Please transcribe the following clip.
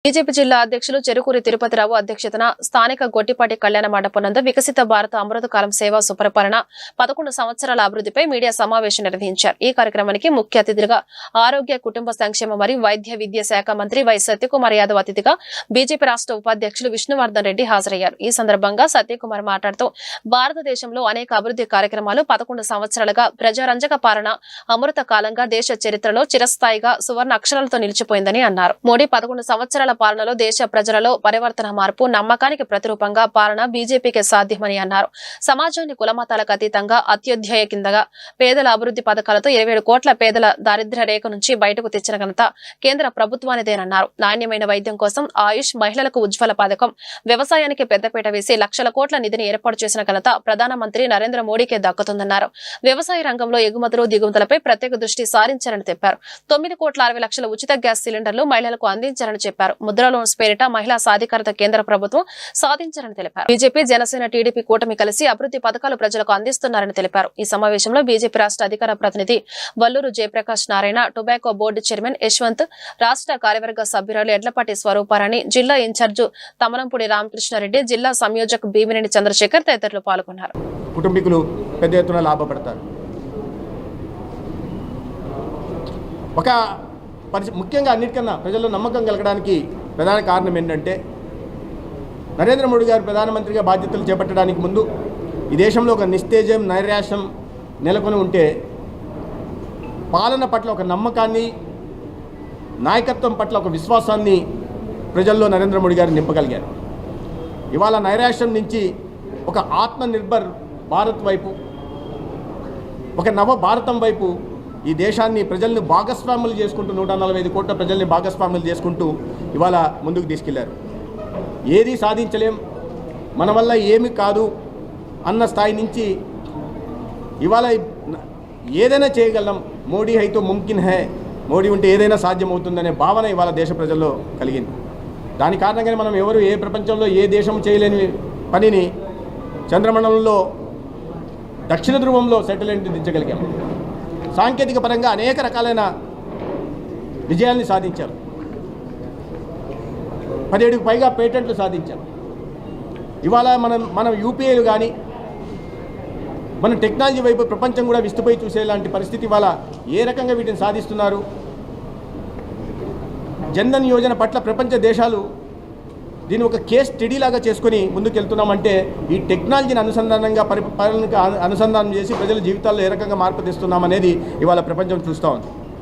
BJP జిల్లా అధ్యక్షులు చెరుకూరి తిరుపతిరావు అధ్యక్షతన స్థానిక గొట్టిపాటి కళ్యాణ మండపం నందు వికసిత భారత అమృతకాలం సేవా సుపరిపాలన 11 సంవత్సరాల అభివృద్ధిపై మీడియా సమావేశం నిర్వహించారు. ఈ కార్యక్రమానికి ముఖ్య అతిథిగా ఆరోగ్య కుటుంబ సంక్షేమ మరియు వైద్య విద్యా శాఖ మంత్రి వై సత్యకుమార్ యాదవ్ అతిథిగా బీజేపీ రాష్ట్ర ఉపాధ్యక్షులు విష్ణువర్ధన్ రెడ్డి హాజరయ్యారు. ఈ సందర్భంగా సత్యకుమార్ మాట్లాడుతూ భారతదేశంలో అనేక అభివృద్ధి కార్యక్రమాలు 11 సంవత్సరాలుగా ప్రజారంజక పాలన అమృత కాలంగా దేశ చరిత్రలో చిరస్థాయిగా సువర్ణ అక్షరాలతో నిలిచిపోయిందని అన్నారు. మోడీ 11 సంవత్సరాల పాలనలో దేశ ప్రజలలో పరివర్తన మార్పు నమ్మకానికి ప్రతిరూపంగా పాలన బీజేపీకి సాధ్యమని అన్నారు. సమాజాన్ని కులమతాలకు అతీతంగా అత్యుధ్యాయ కిందగా పేదల అభివృద్ధి పథకాలతో 27 కోట్ల పేదల దారిద్ర్య రేఖ నుంచి బయటకు తెచ్చిన ఘనత కేంద్ర ప్రభుత్వానిదేనన్నారు. నాణ్యమైన వైద్యం కోసం ఆయుష్, మహిళలకు ఉజ్వల పథకం, వ్యవసాయానికి పెద్దపీట వేసి లక్షల కోట్ల నిధిని ఏర్పాటు చేసిన ఘనత ప్రధానమంత్రి నరేంద్ర మోడీకే దక్కుతుందన్నారు. వ్యవసాయ రంగంలో ఎగుమతులు దిగుమతులపై ప్రత్యేక దృష్టి సారించారని చెప్పారు. 9 కోట్ల 60 లక్షల ఉచిత గ్యాస్ సిలిండర్లు మహిళలకు అందించారని చెప్పారు. ముద్రా లోన్స్ పేరిట మహిళా సాధికారత కేంద్ర ప్రభుత్వం సాధించారని తెలిపారు. బీజేపీ, జనసేన, టీడీపీ కూటమి కలిసి అభివృద్ధి పథకాలు ప్రజలకు అందిస్తున్నారని తెలిపారు. ఈ సమావేశంలో బీజేపీ రాష్ట్ర అధికార ప్రతినిధి Valluru Jayaprakash Narayana, tobacco board chairman Yashwant, రాష్ట్ర కార్యవర్గ సభ్యురాలు ఎడ్లపాటి స్వరూపారాణి, జిల్లా ఇన్ఛార్జు తమనంపూడి రామకృష్ణారెడ్డి, జిల్లా సంయోజక్ భీమినేని చంద్రశేఖర్ తదితరులు పాల్గొన్నారు. కుటుంబీకులు పెద్ద ఎత్తున లాభపడతారు. ముఖ్యంగా అన్నిటికన్నా ప్రజల్లో నమ్మకం కలగడానికి ప్రధాన కారణం ఏంటంటే నరేంద్ర మోడీ గారు ప్రధానమంత్రిగా బాధ్యతలు చేపట్టడానికి ముందు ఈ దేశంలో ఒక నిస్తేజం, నైరాశ్యం నెలకొని ఉంటే పాలన పట్ల ఒక నమ్మకాన్ని, నాయకత్వం పట్ల ఒక విశ్వాసాన్ని ప్రజల్లో నరేంద్ర మోడీ గారు నింపగలిగారు. ఇవాళ నైరాశ్యం నుంచి ఒక ఆత్మనిర్భర్ భారత్ వైపు, ఒక నవ భారతం వైపు ఈ దేశాన్ని, ప్రజల్ని భాగస్వాములు చేసుకుంటూ 145 కోట్ల ప్రజల్ని భాగస్వాములు చేసుకుంటూ ఇవాళ ముందుకు తీసుకెళ్లారు. ఏది సాధించలేం, మన వల్ల ఏమి కాదు అన్న స్థాయి నుంచి ఇవాళ ఏదైనా చేయగలం, మోడీ హైతో ముమ్కిన్ హై, మోడీ ఉంటే ఏదైనా సాధ్యమవుతుందనే భావన ఇవాళ దేశ ప్రజల్లో కలిగింది. దాని కారణంగానే మనం ఎవరు ఏ ప్రపంచంలో ఏ దేశం చేయలేని పనిని చంద్రమండలంలో దక్షిణ ధ్రువంలో సెటిలైట్ దించగలిగాము. సాంకేతిక పరంగా అనేక రకాలైన విజయాల్ని సాధించారు. 17కు పైగా పేటెంట్లు సాధించారు. ఇవాళ మనం యూపీఐలు కానీ మన టెక్నాలజీ వైపు ప్రపంచం కూడా విస్తుపోయి చూసేలాంటి పరిస్థితి ఇవాళ ఏ రకంగా వీటిని సాధిస్తున్నారు. జన్ధన్ యోజన పట్ల ప్రపంచ దేశాలు దీన్ని ఒక కేస్ స్టడీలాగా చేసుకొని ముందుకెళ్తున్నామంటే ఈ టెక్నాలజీని అనుసంధానంగా పరిపాలనకు అనుసంధానం చేసి ప్రజల జీవితాల్లో ఏ రకంగా మార్పు తెస్తున్నామనేది ఇవాళ ప్రపంచం చూస్తూ ఉంది.